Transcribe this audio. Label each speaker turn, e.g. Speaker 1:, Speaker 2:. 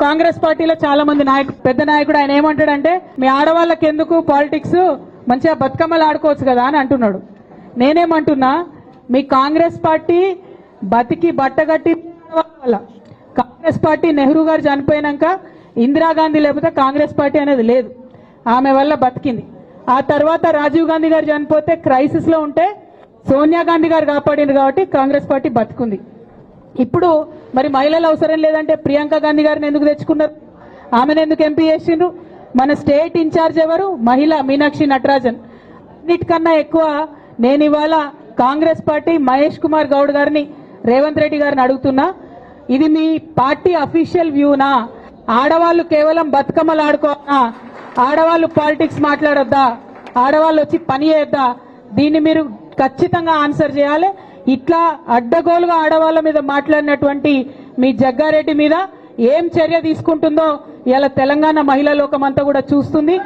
Speaker 1: కాంగ్రెస్ పార్టీలో చాలా మంది పెద్ద నాయకుడు ఆయన ఏమంటాడంటే మీ ఆడవాళ్ళకి ఎందుకు పాలిటిక్స్, మంచిగా బతుకమ్మలు ఆడుకోవచ్చు కదా అని అంటున్నాడు. నేనేమంటున్నా, మీ కాంగ్రెస్ పార్టీ బతికి బట్టగట్టి వల్ల కాంగ్రెస్ పార్టీ నెహ్రూ గారు చనిపోయినాక ఇందిరాగాంధీ లేకపోతే కాంగ్రెస్ పార్టీ అనేది లేదు, ఆమె వల్ల బతికింది. ఆ తర్వాత రాజీవ్ గాంధీ గారు చనిపోతే క్రైసిస్ లో ఉంటే సోనియా గాంధీ గారు కాపాడింది కాబట్టి కాంగ్రెస్ పార్టీ బతుకుంది. ఇప్పుడు మరి మహిళలు అవసరం లేదంటే ప్రియాంక గాంధీ గారిని ఎందుకు తెచ్చుకున్నారు, ఆమెను ఎందుకు ఎంపీ చేసిండ్రు? మన స్టేట్ ఇన్ఛార్జ్ ఎవరు? మహిళ మీనాక్షి నటరాజన్. అన్నిటికన్నా ఎక్కువ నేను ఇవాళ కాంగ్రెస్ పార్టీ మహేష్ కుమార్ గౌడ్ గారిని, రేవంత్ రెడ్డి గారిని అడుగుతున్నా, ఇది మీ పార్టీ అఫీషియల్ వ్యూనా? ఆడవాళ్ళు కేవలం బతుకమ్మలు ఆడుకోవాలా? ఆడవాళ్ళు పాలిటిక్స్ మాట్లాడొద్దా? ఆడవాళ్ళు వచ్చి పని చేయొద్దా? దీన్ని మీరు ఖచ్చితంగా ఆన్సర్ చేయాలి. ఇట్లా అడ్డగోలుగా ఆడవాళ్ళ మీద మాట్లాడినటువంటి మీ జగ్గారెడ్డి మీద ఏం చర్య తీసుకుంటుందో ఇలా తెలంగాణ మహిళా లోకం అంతా కూడా చూస్తుంది.